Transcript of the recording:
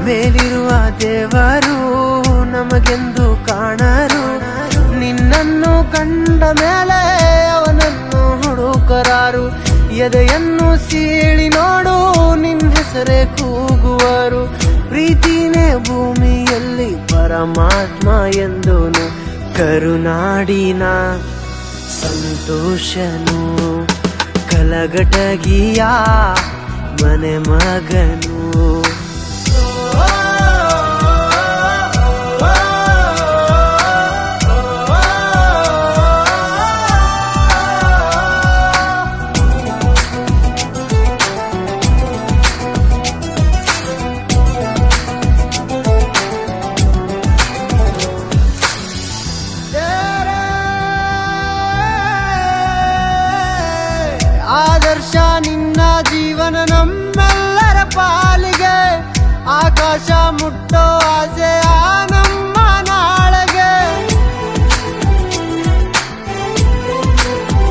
ಮೇಲಿರುವ ದೇವರು ನಮಗೆಂದು ಕಾಣರು. ನಿನ್ನನ್ನು ಕಂಡ ಮೇಲೆ ಅವನನ್ನು ಹುಡುಕರಾರು. ಎದೆಯನ್ನು ಸೀಳಿ ನೋಡು, ನಿನ್ನ ಹೆಸರೇ ಕೂಗುವರು. ಪ್ರೀತಿನೇ ಭೂಮಿಯಲ್ಲಿ ಪರಮಾತ್ಮ ಎಂದೋನು, ಕರುನಾಡಿನ ಸಂತೋಷನು, ಕಲಘಟಗಿಯ ಮನೆ ಮಗನು. ಆದರ್ಶ ನಿನ್ನ ಜೀವನ ನಮ್ಮೆಲ್ಲರ ಪಾಲಿಗೆ, ಆಕಾಶ ಮುಟ್ಟೋ